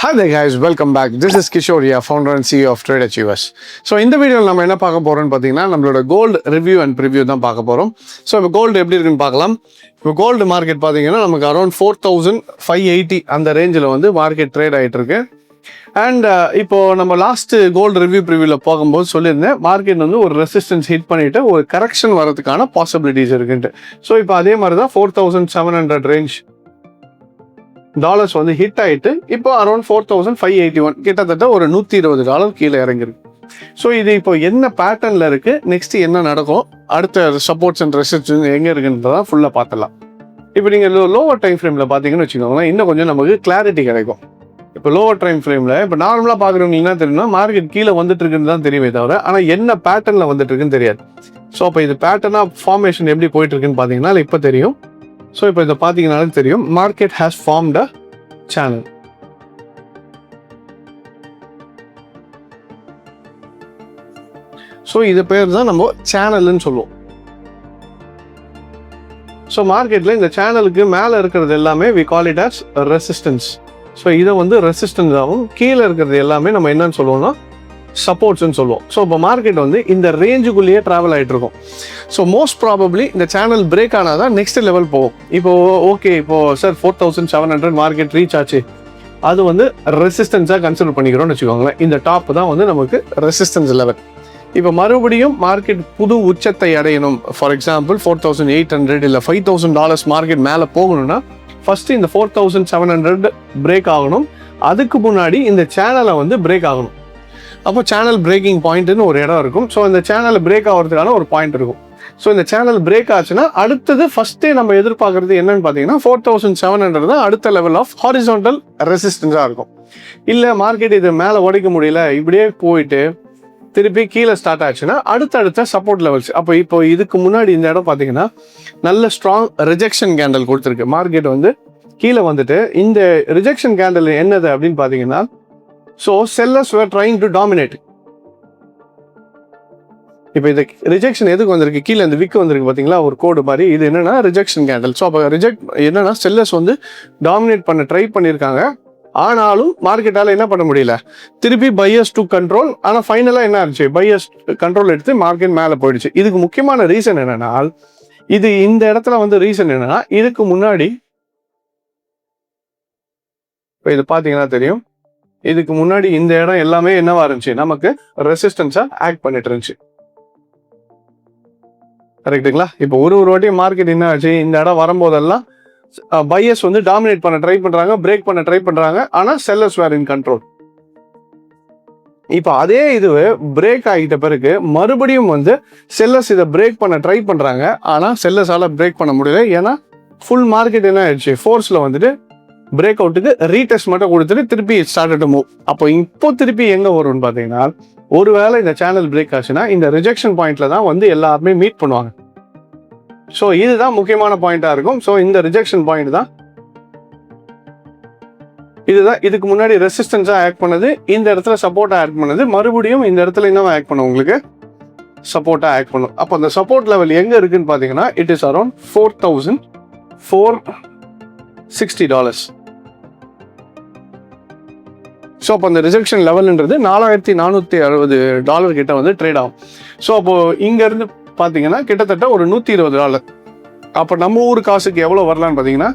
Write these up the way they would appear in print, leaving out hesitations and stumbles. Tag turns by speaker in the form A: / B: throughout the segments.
A: Hi there guys, welcome back. This is Kishore here, founder and CEO of STRATEGIST. So இந்த வீடியோவில் நம்ம என்ன பார்க்க போறோம்னு பார்த்தீங்கன்னா நம்மளோட கோல்டு ரிவ்யூ அண்ட் ப்ரிவ்யூ தான் பார்க்க போகிறோம். ஸோ இப்போ கோல்டு எப்படி இருக்குன்னு பார்க்கலாம். இப்போ கோல்டு மார்க்கெட் பார்த்தீங்கன்னா நமக்கு அரௌண்ட் 4580 அந்த ரேஞ்சில் வந்து மார்க்கெட் ட்ரேட் ஆகிட்டு இருக்கு. அண்ட் இப்போ நம்ம லாஸ்ட் கோல்டு ரிவ்யூ ப்ரிவ்யூவில் போகும்போது சொல்லியிருந்தேன் மார்க்கெட் வந்து ஒரு ரெசிஸ்டன்ஸ் ஹிட் பண்ணிட்டு ஒரு கரெக்ஷன் வரதுக்கான பாசிபிலிட்டிஸ் இருக்குன்ட்டு. ஸோ இப்போ அதே மாதிரி தான் 4700 ரேஞ்ச் டாலர்ஸ் வந்து ஹிட் ஆகிட்டு இப்போ அரௌண்ட் 4581 கிட்டத்தட்ட ஒரு $120 கீழே இறங்கிருக்கு. ஸோ இது இப்போ என்ன பேட்டர்னில் இருக்குது, நெக்ஸ்ட் என்ன நடக்கும், அடுத்த சப்போர்ட்ஸ் அண்ட் ரெசிஸ்டன்ஸ் எங்கே இருக்குன்றதான் ஃபுல்லாக பார்த்துலாம். இப்போ நீங்கள் லோவர் டைம் ஃப்ரேமில் பார்த்தீங்கன்னு வச்சுக்கோங்களேன், இன்னும் கொஞ்சம் நமக்கு கிளாரிட்டி கிடைக்கும். இப்போ லோவர் டைம் ஃப்ரேமில் இப்போ நார்மலாக பார்க்குறவங்களுக்கு என்ன தெரியும்னா மார்க்கெட் கீழே வந்துட்டு இருக்குன்னு தான் தெரியுமே தவிர ஆனால் என்ன பேட்டர்னில் வந்துட்டு இருக்குன்னு தெரியாது. ஸோ அப்போ இது பேட்டர்னாக ஃபார்மேஷன் எப்படி போயிட்டு இருக்குன்னு பார்த்தீங்கன்னா இப்போ தெரியும். ஸோ இப்போ இதை பார்த்தீங்கன்னாலும் தெரியும் market has formed a channel. So இது பேர் தான் நம்ம சேனல்னு சொல்லுவோம். ஸோ மார்க்கெட்டில் இந்த சேனலுக்கு மேலே இருக்கிறது எல்லாமே we call it as resistance. So இதை வந்து ரெசிஸ்டன்ஸ் ஆகும், கீழே இருக்கிறது எல்லாமே நம்ம என்னன்னு சொல்லுவோம்னா சப்போர்ட்ஸ்ன்னு சொல்லுவோம். ஸோ இப்போ மார்க்கெட் வந்து இந்த ரேஞ்சுக்குள்ளேயே ட்ராவல் ஆகிட்டு இருக்கும். ஸோ மோஸ்ட் ப்ராபப்ளி இந்த சேனல் பிரேக் ஆனால் தான் நெக்ஸ்ட் லெவல் போகும். இப்போ ஓகே, இப்போ சார் 4700 மார்க்கெட் ரீச் ஆச்சு, அது வந்து ரெசிஸ்டன்ஸாக கன்சிடர் பண்ணிக்கிறோம்னு வச்சுக்கோங்களேன். இந்த டாப் தான் வந்து நமக்கு ரெசிஸ்டன்ஸ் லெவல். இப்போ மறுபடியும் மார்க்கெட் புது உச்சத்தை அடையணும், ஃபார் எக்ஸாம்பிள் 4800 இல்லை $5000 மார்க்கெட் மேலே போகணும்னா ஃபர்ஸ்ட் இந்த 4700 பிரேக் ஆகணும். அதுக்கு முன்னாடி இந்த சேனலை வந்து பிரேக் ஆகணும். அப்போ சேனல் பிரேக்கிங் பாயிண்ட்னு ஒரு இடம் இருக்கும். ஸோ இந்த சேனல் பிரேக் ஆகிறதுக்கான ஒரு பாயிண்ட் இருக்கும். ஸோ இந்த சேனல் பிரேக் ஆச்சுன்னா அடுத்தது ஃபர்ஸ்டே நம்ம எதிர்பார்க்கறது என்னன்னு பார்த்தீங்கன்னா 4700 தான் அடுத்த லெவல் ஆஃப் ஹாரிசான்டல் ரெசிஸ்டன்ஸாக இருக்கும். இல்லை மார்க்கெட் இது மேலே உடைக்க முடியல, இப்படியே போயிட்டு திருப்பி கீழே ஸ்டார்ட் ஆச்சுன்னா அடுத்தடுத்த சப்போர்ட் லெவல்ஸ். அப்போ இப்போ இதுக்கு முன்னாடி இந்த இடம் பார்த்தீங்கன்னா நல்ல ஸ்ட்ராங் ரிஜெக்ஷன் கேண்டல் கொடுத்துருக்கு. மார்க்கெட் வந்து கீழே வந்துட்டு இந்த ரிஜெக்ஷன் கேண்டல் என்னது அப்படின்னு பார்த்தீங்கன்னா, so sellers where trying to dominate. இப்போ இந்த ரிஜெக்ஷன் எதுக்கு வந்திருக்கு, கீழே இந்த விக்கு வந்திருக்கு பார்த்தீங்களா ஒரு கோடு மாதிரி, இது என்னன்னா ரிஜெக்ஷன் கேண்டல். ஸோ அப்போ ரிஜெக்ட் என்னன்னா செல்லர்ஸ் வந்து டாமினேட் பண்ண ட்ரை பண்ணியிருக்காங்க. ஆனாலும் மார்க்கெட்டால் என்ன பண்ண முடியல, திருப்பி பையர்ஸ் டு கண்ட்ரோல். ஆனால் ஃபைனலாக என்ன ஆச்சு, பையர்ஸ் கண்ட்ரோல் எடுத்து மார்க்கெட் மேலே போயிடுச்சு. இதுக்கு முக்கியமான ரீசன் என்னன்னா, இது இந்த இடத்துல வந்து ரீசன் என்னன்னா, இதுக்கு முன்னாடி இப்போ இது பார்த்தீங்கன்னா தெரியும், இதுக்கு முன்னாடி இந்த இடம் எல்லாமே என்னவா இருந்துச்சு, நமக்கு ரெசிஸ்டன்ஸா ஆக்ட் பண்ணிட்டு இருந்துச்சு. கரெக்டுங்களா? இப்போ ஒரு வாட்டியும் மார்க்கெட் என்ன ஆச்சு, இந்த இடம் வரும்போதெல்லாம் பையர்ஸ் வந்து டாமினேட் பண்ண ட்ரை பண்றாங்க, பிரேக் பண்ண ட்ரை பண்றாங்க, ஆனா செல்லர்ஸ் வேர் இன் கண்ட்ரோல். இப்போ அதே இதுவே பிரேக் ஆகிட்ட பிறகு மறுபடியும் வந்து செல்லர்ஸ் இதை பிரேக் பண்ண ட்ரை பண்றாங்க, ஆனா செல்லர்ஸால பிரேக் பண்ண முடியல. ஏன்னா ஃபுல் மார்க்கெட் என்ன ஆயிடுச்சு, ஃபோர்ஸ்ல வந்துட்டு பிரேக் அவுட்டுக்கு ரீடெஸ்ட் மட்டும் கொடுத்துட்டு திருப்பி ஸ்டார்ட் டு மூவ். அப்போ இப்போ திருப்பி எங்க வரும்னு பாத்தீங்கன்னா, ஒருவேளை இந்த சேனல் பிரேக் ஆச்சுன்னா இந்த ரிஜெக்ஷன் பாயிண்ட்ல தான் வந்து எல்லாருமே மீட் பண்ணுவாங்க. ஸோ இதுதான் முக்கியமான பாயிண்டா இருக்கும். ஸோ இந்த ரிஜெக்ஷன் பாயிண்ட் தான், இதுதான் இதுக்கு முன்னாடி ரெசிஸ்டன்ஸா ஆக்ட் பண்ணது, இந்த இடத்துல சப்போர்ட்டா ஆக்ட் பண்ணது, மறுபடியும் இந்த இடத்துல என்ன ஆக்ட் பண்ணும், உங்களுக்கு சப்போர்ட்டா ஆக்ட் பண்ணும். அப்போ அந்த சப்போர்ட் லெவல் எங்க இருக்குன்னு பாத்தீங்கன்னா, இட் இஸ் அரௌண்ட் $4460. ஸோ அப்போ அந்த ரிஜெக்ஷன் லெவல்ன்றது $4460 கிட்ட வந்து ட்ரேட் ஆகும். ஸோ அப்போ இங்க இருந்து பார்த்தீங்கன்னா கிட்டத்தட்ட ஒரு $120. அப்போ நம்ம ஊர் காசுக்கு எவ்வளோ வரலான்னு பார்த்தீங்கன்னா,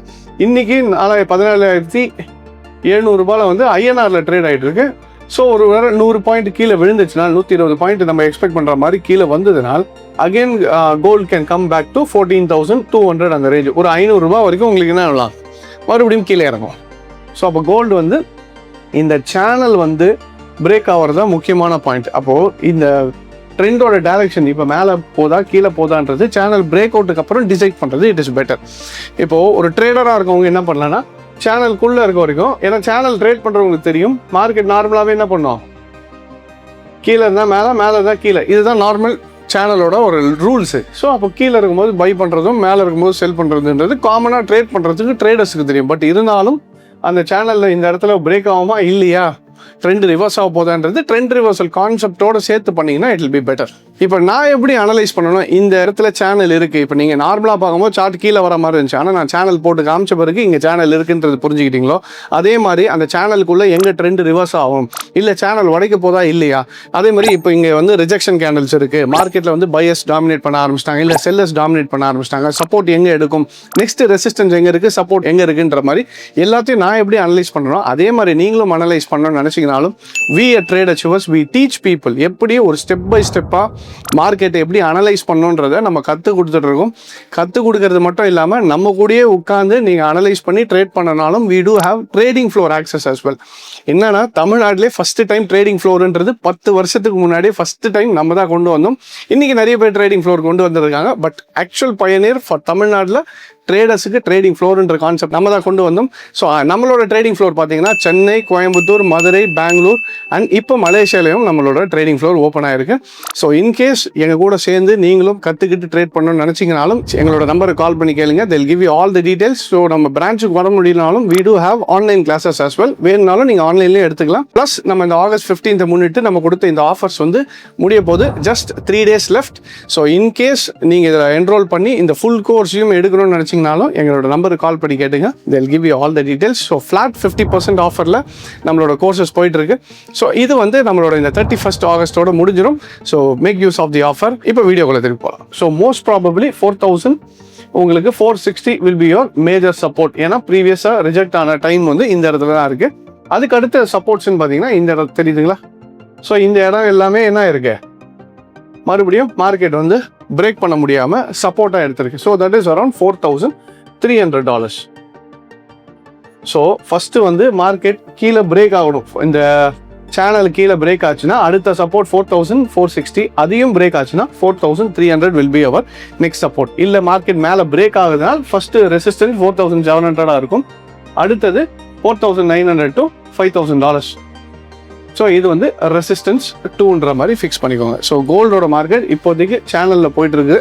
A: இன்னைக்கு 17,700 வந்து INRல ட்ரேட் ஆகிட்டு இருக்கு. ஸோ ஒரு வேற 100 பாயிண்ட் கீழே விழுந்துச்சுன்னா, 120 பாயிண்ட் நம்ம எக்ஸ்பெக்ட் பண்ற மாதிரி கீழே வந்ததுனால் again gold can come back to 14,200 அந்த ரேஞ்ச். ஒரு $500 வரைக்கும் உங்களுக்கு என்ன ஆகலாம், மறுபடியும் கீழே இறங்கும். ஸோ அப்போ கோல்டு வந்து இந்த சேனல் வந்து பிரேக் ஆகிறது தான் முக்கியமான பாயிண்ட். அப்போது இந்த ட்ரெண்டோட டைரக்ஷன் இப்போ மேலே போதா கீழே போதான்றது சேனல் பிரேக் அவுட்டுக்கு அப்புறம் டிசைட் பண்ணுறது இட் இஸ் பெட்டர். இப்போது ஒரு ட்ரேடராக இருக்கவங்க என்ன பண்ணலாம்னா, சேனலுக்குள்ளே இருக்க வரைக்கும், ஏன்னா சேனல் ட்ரேட் பண்ணுறவங்களுக்கு தெரியும் மார்க்கெட் நார்மலாகவே என்ன பண்ணும், கீழே இருந்தால் மேலே, மேலே இருந்தால் கீழே, இதுதான் நார்மல் சேனலோட ஒரு ரூல்ஸு. ஸோ அப்போ கீழே இருக்கும்போது பை பண்ணுறதும் மேலே இருக்கும்போது செல் பண்ணுறதுன்றது காமனாக ட்ரேட் பண்ணுறதுக்கு ட்ரேடர்ஸுக்கு தெரியும். பட் இருந்தாலும் அந்த சேனலில் இந்த இடத்துல பிரேக் ஆகுமா இல்லையா, ட்ரெண்ட் ரிவர்ஸ் ஆக போதான்றது ட்ரெண்ட் ரிவர்சல் கான்செப்டோட சேர்த்து பண்ணீங்கன்னா இட் வில் பி பெட்டர். இப்போ நான் எப்படி அனலைஸ் பண்ணணும், இந்த இடத்துல சேனல் இருக்குது. இப்போ நீங்கள் நார்மலாக பார்க்கும்போது சார்ட் கீழே வர மாதிரி இருந்துச்சு, ஆனால் நான் சேனல் போட்டு காமிச்ச பிறகு இங்கே சேனல் இருக்குன்றது புரிஞ்சுக்கிட்டீங்களோ, அதே மாதிரி அந்த சேனலுக்குள்ளே எங்கே ட்ரெண்ட் ரிவர்ஸ் ஆகும், இல்லை சேனல் உடைக்க போதா இல்லையா, அதே மாதிரி இப்போ இங்கே வந்து ரிஜெக்ஷன் கேண்டல்ஸ் இருக்குது, மார்க்கெட்டில் வந்து பையர்ஸ் டாமினேட் பண்ண ஆரம்பிச்சிட்டாங்க, இல்லை செல்லர்ஸ் டாமினேட் பண்ண ஆரம்பிச்சிட்டாங்க, சப்போர்ட் எங்கே எடுக்கும், நெக்ஸ்ட் ரெசிஸ்டன்ஸ் எங்கே இருக்குது, சப்போர்ட் எங்கே இருக்குன்ற மாதிரி எல்லாத்தையும் நான் எப்படி அனலைஸ் பண்ணுறோம் அதே மாதிரி நீங்களும் அனலைஸ் பண்ணணும்னு நினச்சிங்கனாலும் we at Trade Achievers we teach people எப்படி ஒரு ஸ்டெப் பை ஸ்டெப்பாக மார்க்கெட்டை எப்படி அனலைஸ் பண்ணணுன்றதை நம்ம கற்றுக் கொடுத்துட்ருக்கோம். கற்றுக் கொடுக்கறது மட்டும் இல்லாமல் நம்ம கூடயே உட்காந்து நீங்கள் அனலைஸ் பண்ணி trade பண்ணனாலும் we do have trading floor access as well. என்னன்னா தமிழ்நாட்டிலே ஃபஸ்ட்டு டைம் ட்ரேடிங் ஃப்ளோருன்றது 10 வருஷத்துக்கு முன்னாடியே ஃபஸ்ட்டு டைம் நம்ம தான் கொண்டு வந்தோம். இன்றைக்கி நிறைய பேர் ட்ரேடிங் ஃப்ளோர் கொண்டு வந்திருக்காங்க. பட் ஆக்சுவல் பயனியர் ஃபார் தமிழ்நாட்டில் ட்ரேடர்ஸுக்கு ட்ரேடிங் ஃப்ளோர்ன்ற கான்செப்ட் நம்ம தான் கொண்டு வந்தோம். ஸோ நம்மளோட ட்ரேடிங் ஃப்ளோர் பார்த்தீங்கன்னா சென்னை, கோயம்புத்தூர், மதுரை, பெங்களூர் அண்ட் இப்போ மலேசியாலையும் நம்மளோட ட்ரேடிங் ஃப்ளோர் ஓப்பன் ஆயிருக்கு. ஸோ இன்கேஸ் எங்கள் கூட சேர்ந்து நீங்களும் கற்றுக்கிட்டு ட்ரேட் பண்ணணும்னு நினச்சிங்கனாலும் எங்களோட நம்பருக்கு கால் பண்ணி கேளுங்க. they'll give you all the details. So நம்ம பிரான்ச்சுக்கு வர முடியலனாலும் we do have online classes as well. வேணுனாலும் நீங்கள் ஆன்லைன்லேயே எடுத்துக்கலாம். ப்ளஸ் நம்ம இந்த ஆகஸ்ட் 15th முன்னிட்டு நம்ம கொடுத்த இந்த ஆஃபர்ஸ் வந்து முடிய போது just 3 days left. So in case நீங்கள் இதில் என்ரோல் பண்ணி இந்த ஃபுல் கோர்ஸையும் எடுக்கணும்னு நினச்சிங்கனாலும் எங்களோட நம்பருக்கு கால் பண்ணி கேட்டுங்க. they'll give you all the details. So flat 50% ஆஃபரில் நம்மளோட கோர்சஸ் போயிட்டு இருக்கு. ஸோ இது வந்து நம்மளோட இந்த 31st ஆகஸ்டோட முடிஞ்சிடும். So make use of the offer. இப்போ வீடியோக்குள்ள திருப்பி போகலாம். ஸோ மோஸ்ட் ப்ராபப்ளி 4000 உங்களுக்கு 460 will be your major support. ஏன்னா ப்ரீவியஸாக ரிஜெக்ட் ஆன டைம் வந்து இந்த இடத்துல தான் இருக்குது. அதுக்கு அடுத்த சப்போர்ட்ஸ்ன்னு பார்த்தீங்கன்னா இந்த இடம் தெரியுதுங்களா. ஸோ இந்த இடம் எல்லாமே என்ன இருக்கு, மறுபடியும் மார்க்கெட் வந்து பிரேக் பண்ண முடியாமல் சப்போர்ட்டாக எடுத்திருக்கு. So that is around $4,300. So first வந்து மார்க்கெட் கீழே பிரேக் ஆகணும். இந்த சேனல் கீழே பிரேக் ஆச்சுன்னா அடுத்த சப்போர்ட் 4460, அதையும் பிரேக் ஆச்சுன்னா 4300 will be our next support. இல்லை மார்க்கெட் மேலே பிரேக் ஆகுதுனால் ஃபஸ்ட்டு ரெசிஸ்டன்ஸ் 4700 இருக்கும், அடுத்தது 4900 to $5,000. ஸோ இது வந்து ரெசிஸ்டன்ஸ் 2ன்ற மாதிரி ஃபிக்ஸ் பண்ணிக்கோங்க. ஸோ கோல்டோட மார்க்கெட் இப்போதைக்கு சேனலில் போயிட்டுருக்கு.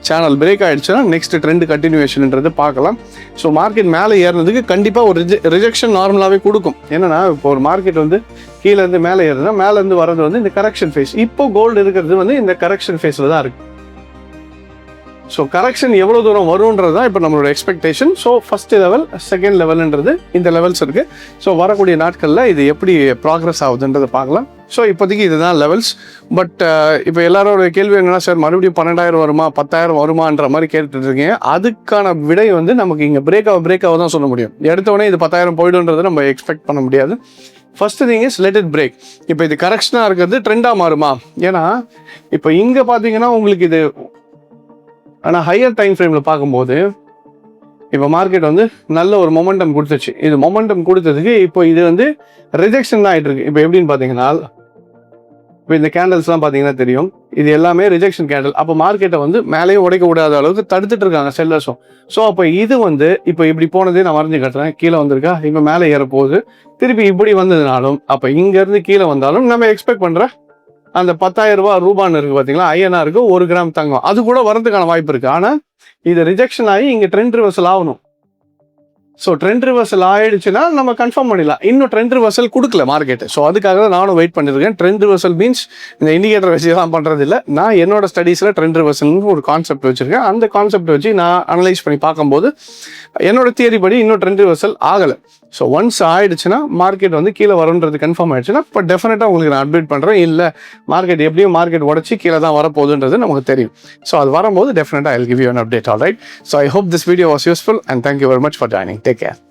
A: சேனல் பிரேக் ஆகிடுச்சுன்னா நெக்ஸ்ட் ட்ரெண்ட் கண்டினியூஷன்ன்றது பார்க்கலாம். ஸோ மார்க்கெட் மேலே ஏறினதுக்கு கண்டிப்பாக ஒரு ரிஜெக்ஷன் நார்மலாகவே கொடுக்கும். என்னன்னா இப்போ ஒரு மார்க்கெட் வந்து கீழேருந்து மேலே ஏறுதுன்னா மேலேருந்து வர்றது வந்து இந்த கரெக்ஷன் ஃபேஸ். இப்போ கோல்டு இருக்கிறது வந்து இந்த கரெக்ஷன் ஃபேஸில் தான் இருக்குது. ஸோ கரெக்ஷன் எவ்வளோ தூரம் வரும்ன்றது தான் இப்போ நம்மளோட expectation. So first level, second லெவல்ன்றது இந்த லெவல்ஸ் இருக்குது. ஸோ வரக்கூடிய நாட்களில் இது எப்படி ப்ராக்ரஸ் ஆகுதுன்றதை பார்க்கலாம். ஸோ இப்போதைக்கு இதுதான் லெவல்ஸ். பட் இப்போ எல்லாரோட கேள்வி என்னன்னா, சார் மறுபடியும் 12,000 வருமா 10,000 வருமான்ற மாதிரி கேட்டுட்ருக்கீங்க. அதுக்கான விடை வந்து நமக்கு இங்கே பிரேக் ஆக தான் சொல்ல முடியும். எடுத்தோடனே இது 10,000 போய்டுன்றதை நம்ம எக்ஸ்பெக்ட் பண்ண முடியாது. First thing is let it break. இப்போ இது கரெக்ஷனாக இருக்கிறது ட்ரெண்டாக மாறுமா? ஏன்னா இப்போ இங்கே பார்த்தீங்கன்னா உங்களுக்கு இது, ஆனால் ஹையர் டைம் ஃப்ரேமில் பார்க்கும்போது இப்போ மார்க்கெட் வந்து நல்ல ஒரு மொமெண்டம் கொடுத்துச்சு. இது மொமெண்டம் கொடுத்ததுக்கு இப்போ இது வந்து ரிஜெக்ஷன் தான் ஆகிட்டு இருக்கு. இப்போ எப்படின்னு பார்த்தீங்கன்னா, இப்போ இந்த கேண்டல்ஸ்லாம் பார்த்தீங்கன்னா தெரியும், இது எல்லாமே ரிஜெக்ஷன் கேண்டல். அப்போ மார்க்கெட்டை வந்து மேலேயும் உடைக்க விடாத அளவுக்கு தடுத்துட்டு இருக்காங்க செல்லர்ஸும். ஸோ அப்போ இது வந்து இப்போ இப்படி போனதே நான் வரைஞ்சி கட்டுறேன், கீழே வந்திருக்கா, இப்போ மேலே ஏறப்போகுது, திருப்பி இப்படி வந்ததுனாலும் அப்போ இங்கேருந்து கீழே வந்தாலும் நம்ம எக்ஸ்பெக்ட் பண்ணுற அந்த 10,000 ரூபான்னு இருக்குது பார்த்தீங்களா, ஐஎன்ஆருக்கு 1 கிராம் தங்கம், அது கூட வரதுக்கான வாய்ப்பு இருக்குது. ஆனால் இது ரிஜெக்ஷன் ஆகி இங்கே ட்ரெண்ட் ரிவர்சல் ஆகணும். ஸோ ட்ரெண்ட் ரிவர்சல் ஆயிடுச்சுன்னா நம்ம கன்ஃபார்ம் பண்ணிடலாம். இன்னும் ட்ரெண்ட் ரிவர்சல் கொடுக்கல மார்க்கெட்டு. ஸோ அதுக்காக தான் நானும் வெயிட் பண்ணியிருக்கேன். ட்ரெண்ட் ரிவர்சல் மீன்ஸ் இந்த இண்டிகேட்டர் வச்சுலாம் பண்ணுறது இல்லை. நான் என்னோட ஸ்டடீஸில் ட்ரெண்ட் ரிவர்சல்னு ஒரு கான்செப்ட் வச்சுருக்கேன். அந்த கான்செப்ட் வச்சு நான் அனலைஸ் பண்ணி பார்க்கும்போது என்னோட தியரி படி இன்னும் ட்ரெண்ட் ரிவர்சல் ஆகலை. ஸோ ஒன்ஸ் ஆயிடுச்சுன்னா மார்க்கெட் வந்து கீழே வரும்ன்றது கன்ஃபார்ம் ஆயிடுச்சுன்னா இப்போ டெஃபினட்டாக உங்களுக்கு நான் அப்டேட் பண்ணுறேன். இல்லை மார்க்கெட் எப்படியும் மார்க்கெட் உடச்சி கீழே தான் வரப்போகுதுன்றது நமக்கு தெரியும். ஸோ அது வரும்போது டெஃபினட்டாக I will give you an update. All right. So I hope this video was useful and thank you very much for joining. Take care.